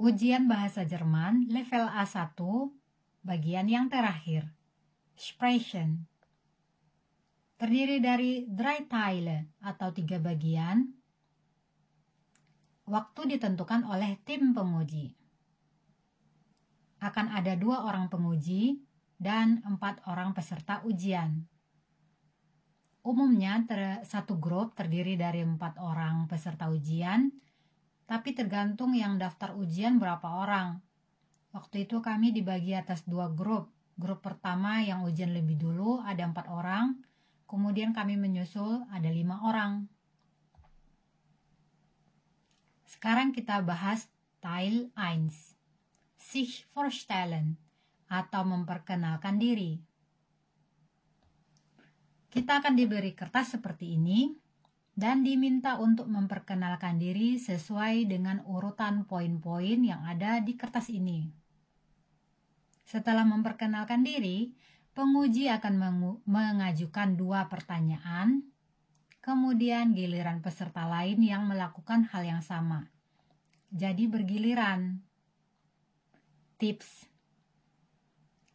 Ujian bahasa Jerman level A1, bagian yang terakhir, Sprechen. Terdiri dari 3 Teile atau 3 bagian. Waktu ditentukan oleh tim penguji. Akan ada 2 orang penguji dan 4 orang peserta ujian. Umumnya satu grup terdiri dari 4 orang peserta ujian, tapi tergantung yang daftar ujian berapa orang. Waktu itu kami dibagi atas 2 grup. Grup pertama yang ujian lebih dulu ada 4 orang, kemudian kami menyusul ada 5 orang. Sekarang kita bahas Teil 1, sich vorstellen atau memperkenalkan diri. Kita akan diberi kertas seperti ini dan diminta untuk memperkenalkan diri sesuai dengan urutan poin-poin yang ada di kertas ini. Setelah memperkenalkan diri, penguji akan mengajukan 2 pertanyaan, kemudian giliran peserta lain yang melakukan hal yang sama. Jadi bergiliran. Tips: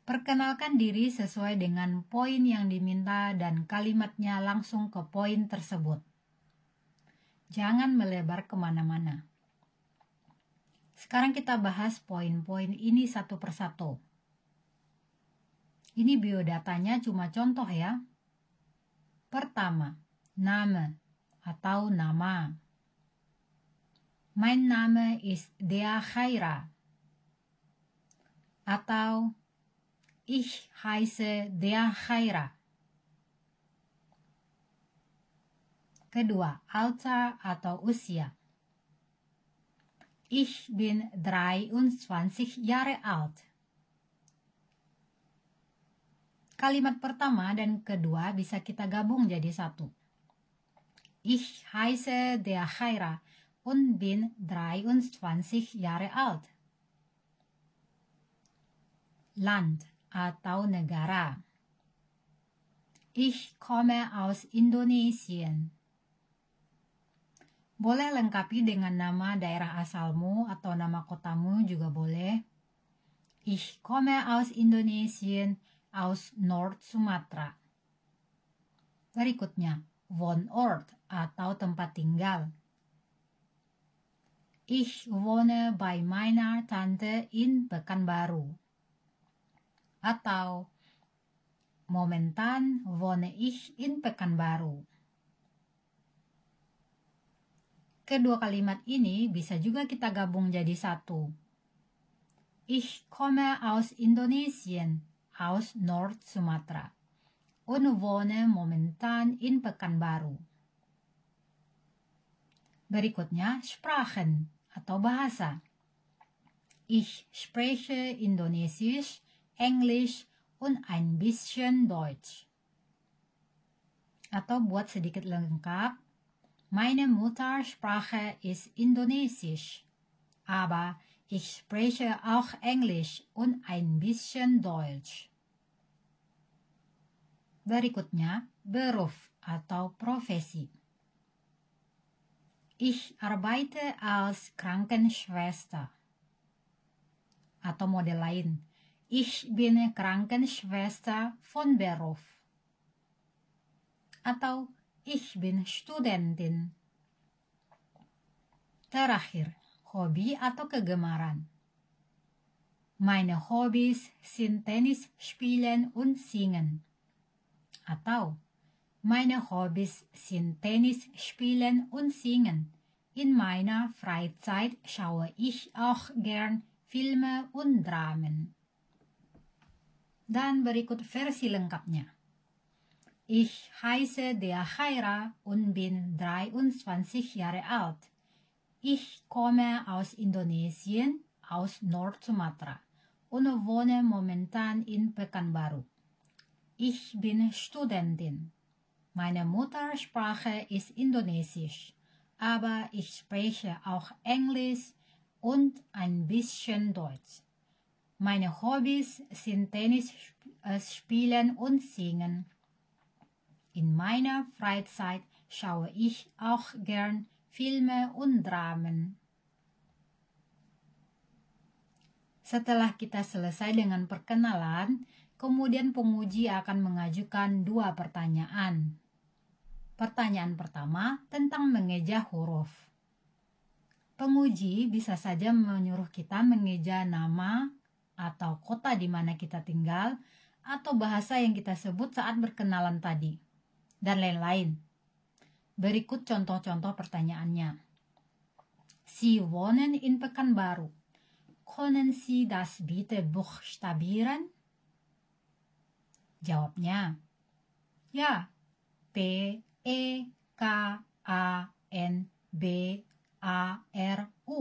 perkenalkan diri sesuai dengan poin yang diminta dan kalimatnya langsung ke poin tersebut. Jangan melebar kemana-mana. Sekarang kita bahas poin-poin ini satu persatu. Ini biodatanya cuma contoh ya. Pertama, Name atau nama. Mein Name ist der Khaira. Atau Ich heiße der Khaira. Kedua, Alter atau usia. Ich bin 23 Jahre alt. Kalimat pertama dan kedua bisa kita gabung jadi satu. Ich heiße der Khaira und bin 23 Jahre alt. Land atau negara. Ich komme aus Indonesien. Boleh lengkapi dengan nama daerah asalmu atau nama kotamu juga boleh. Ich komme aus Indonesien, aus Nord-Sumatra. Berikutnya, Wohnort atau tempat tinggal. Ich wohne bei meiner Tante in Pekanbaru. Atau, momentan wohne ich in Pekanbaru. Kedua kalimat ini bisa juga kita gabung jadi satu. Ich komme aus Indonesien, aus Nord-Sumatra, und wohne momentan in Pekanbaru. Berikutnya, Sprachen atau bahasa. Ich spreche Indonesisch, Englisch, und ein bisschen Deutsch. Atau buat sedikit lengkap, meine Muttersprache ist Indonesisch, aber ich spreche auch Englisch und ein bisschen Deutsch. Berikutnya, Beruf atau profesi. Ich arbeite als Krankenschwester. Atau model lain, ich bin Krankenschwester von Beruf. Atau ich bin Studentin. Terakhir, hobi atau kegemaran. Meine Hobbys sind Tennis spielen und singen. Atau, meine Hobbys sind Tennis spielen und singen. In meiner Freizeit schaue ich auch gern Filme und Dramen. Dan berikut versi lengkapnya. Ich heiße der Khaira und bin 23 Jahre alt. Ich komme aus Indonesien, aus Nord-Sumatra und wohne momentan in Pekanbaru. Ich bin Studentin. Meine Muttersprache ist Indonesisch, aber ich spreche auch Englisch und ein bisschen Deutsch. Meine Hobbys sind Tennis spielen und singen. In meiner Freizeit schaue ich auch gern Filme und Dramen. Setelah kita selesai dengan perkenalan, kemudian penguji akan mengajukan 2 pertanyaan. Pertanyaan pertama tentang mengeja huruf. Penguji bisa saja menyuruh kita mengeja nama atau kota di mana kita tinggal atau bahasa yang kita sebut saat berkenalan tadi, dan lain-lain. Berikut contoh-contoh pertanyaannya. Sie wohnen in Pekanbaru. Können Sie das bitte buchstabieren? Jawabnya, ya, P-E-K-A-N-B-A-R-U.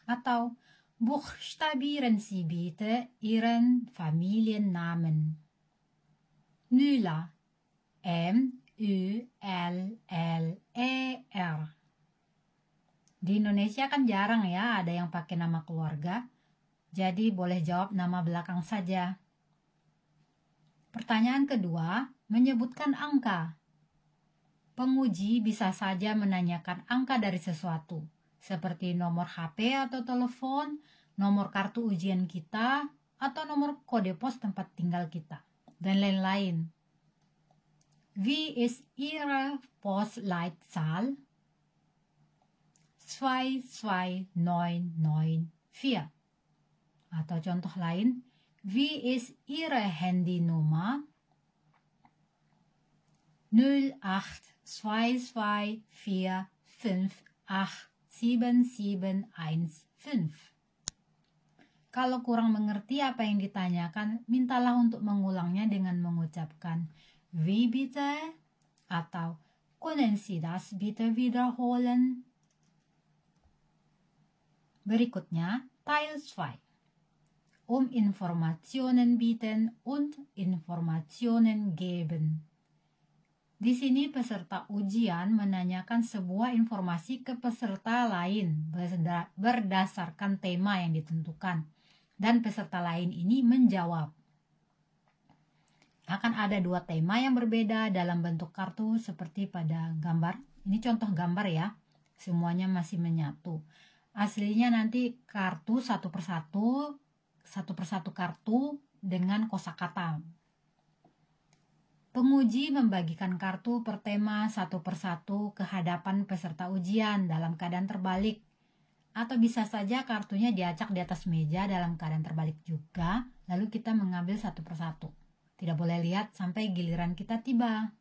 Atau, buchstabieren Sie bitte Ihren Familiennamen. Müller, M-U-L-L-E-R. Di Indonesia kan jarang ya ada yang pakai nama keluarga, jadi boleh jawab nama belakang saja. Pertanyaan kedua, menyebutkan angka. Penguji bisa saja menanyakan angka dari sesuatu, seperti nomor HP atau telepon, nomor kartu ujian kita, atau nomor kode pos tempat tinggal kita, dan lain-lain. Wie ist Ihre Postleitzahl? 22994. Atau contoh lain, wie ist Ihre Handynummer? 082245877115. Kalau kurang mengerti apa yang ditanyakan, mintalah untuk mengulangnya dengan mengucapkan wie bitte atau können Sie das bitte wiederholen? Berikutnya, Teil 2. Informationen bieten und Informationen geben. Di sini peserta ujian menanyakan sebuah informasi ke peserta lain berdasarkan tema yang ditentukan, dan peserta lain ini menjawab. Akan ada 2 tema yang berbeda dalam bentuk kartu seperti pada gambar. Ini contoh gambar ya, semuanya masih menyatu. Aslinya nanti kartu satu persatu kartu dengan kosakata. Penguji membagikan kartu per tema satu persatu ke hadapan peserta ujian dalam keadaan terbalik. Atau bisa saja kartunya diacak di atas meja dalam keadaan terbalik juga, lalu kita mengambil satu persatu. Tidak boleh lihat sampai giliran kita tiba.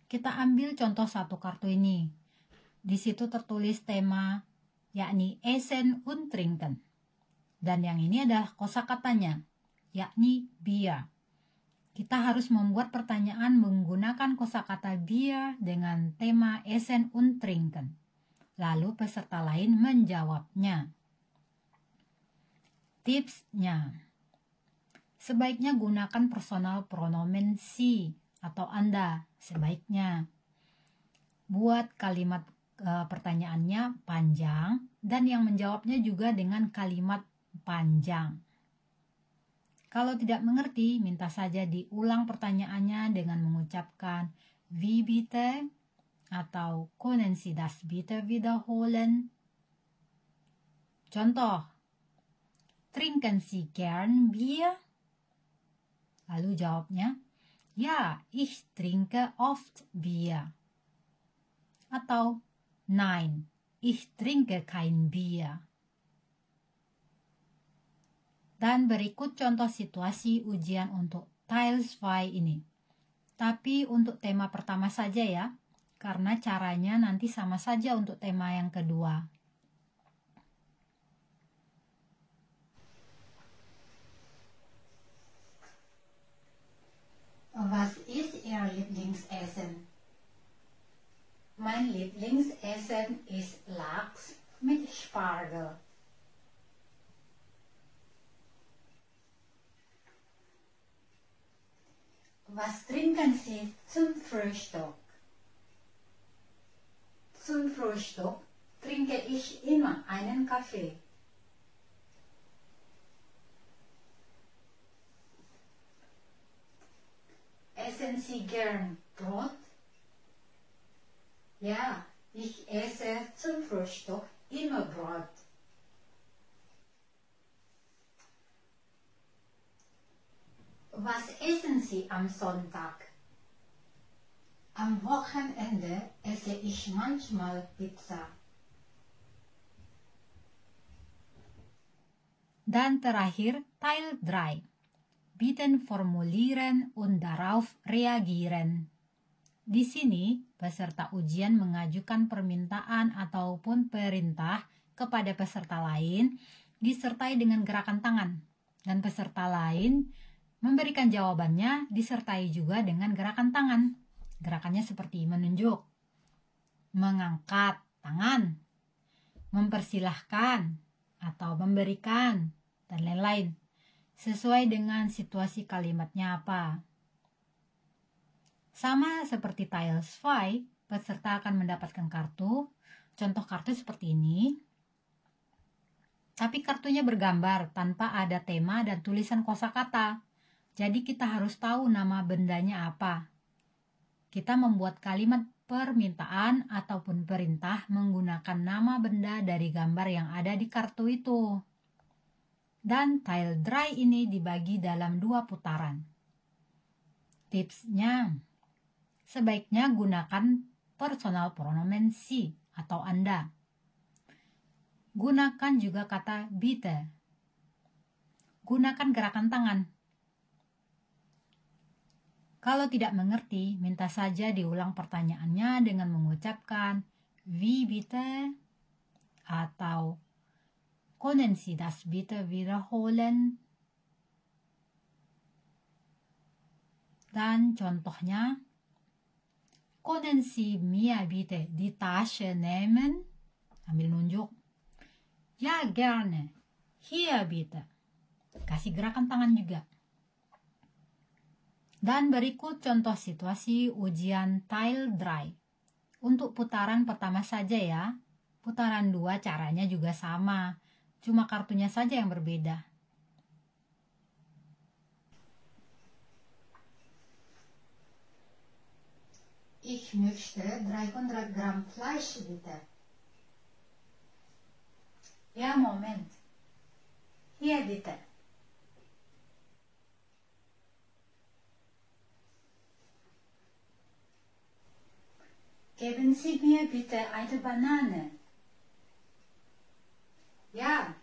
Kita ambil contoh satu kartu ini. Di situ tertulis tema, yakni Essen und Trinken. Dan yang ini adalah kosakatanya, yakni Bier. Kita harus membuat pertanyaan menggunakan kosakata Bier dengan tema Essen und Trinken. Lalu peserta lain menjawabnya. Tipsnya, sebaiknya gunakan personal pronomen Sie atau Anda, sebaiknya. Buat kalimat pertanyaannya panjang dan yang menjawabnya juga dengan kalimat panjang. Kalau tidak mengerti, minta saja diulang pertanyaannya dengan mengucapkan wie bitte atau können Sie das bitte wiederholen? Contoh, trinken Sie gern Bier? Lalu jawabnya, ja, ich trinke oft Bier. Atau, nein, ich trinke kein Bier. Dan berikut contoh situasi ujian untuk Teil 2 ini. Tapi untuk tema pertama saja ya, karena caranya nanti sama saja untuk tema yang kedua. Was ist Ihr Lieblingsessen? Mein Lieblingsessen ist Lachs mit Spargel. Was trinken Sie zum Frühstück? Zum Frühstück trinke ich immer einen Kaffee. Essen Sie gern Brot? Ja, ich esse zum Frühstück immer Brot. Was essen Sie am Sonntag? Am Wochenende esse ich manchmal Pizza. Dan terakhir, Teil 3. Bitten formulieren und darauf reagieren. Di sini, peserta ujian mengajukan permintaan ataupun perintah kepada peserta lain disertai dengan gerakan tangan. Dan peserta lain memberikan jawabannya disertai juga dengan gerakan tangan. Gerakannya seperti menunjuk, mengangkat tangan, mempersilahkan, atau memberikan, dan lain-lain. Sesuai dengan situasi kalimatnya apa. Sama seperti Tiles 5, peserta akan mendapatkan kartu. Contoh kartu seperti ini. Tapi kartunya bergambar tanpa ada tema dan tulisan kosakata. Jadi kita harus tahu nama bendanya apa. Kita membuat kalimat permintaan ataupun perintah menggunakan nama benda dari gambar yang ada di kartu itu. Dan Teil 3 ini dibagi dalam 2 putaran. Tipsnya, sebaiknya gunakan personal pronomen Sie atau Anda. Gunakan juga kata bitte. Gunakan gerakan tangan. Kalau tidak mengerti, minta saja diulang pertanyaannya dengan mengucapkan wie bitte atau können Sie das bitte wiederholen? Dan contohnya, können Sie mir bitte die Tasche nehmen? Sambil nunjuk. Ya, gerne. Hier bitte. Kasih gerakan tangan juga. Dan berikut contoh situasi ujian Teil 3. Untuk putaran pertama saja ya. Putaran 2 caranya juga sama. Cuma kartunya saja yang berbeda. Ich möchte 300 Gramm Fleisch bitte. Ja, Moment. Hier bitte. Geben Sie mir bitte eine Banane. Ja.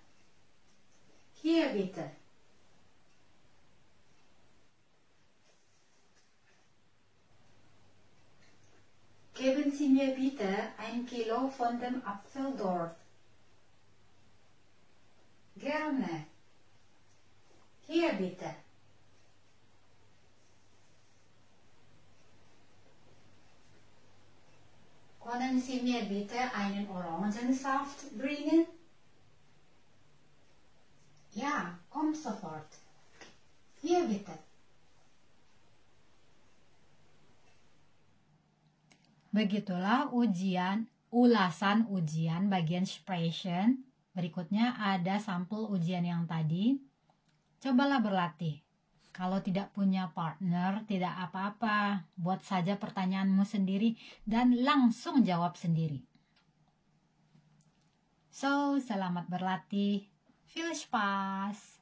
Hier bitte. Geben Sie mir bitte 1 Kilo von dem Apfel dort. Gerne. Hier bitte. Können Sie mir bitte einen Orangensaft bringen? Ja, kommt sofort. Hier bitte. Begitulah ulasan ujian bagian Sprechen. Berikutnya ada sampul ujian yang tadi. Cobalah berlatih. Kalau tidak punya partner, tidak apa-apa. Buat saja pertanyaanmu sendiri dan langsung jawab sendiri. So, selamat berlatih. Viel Spaß!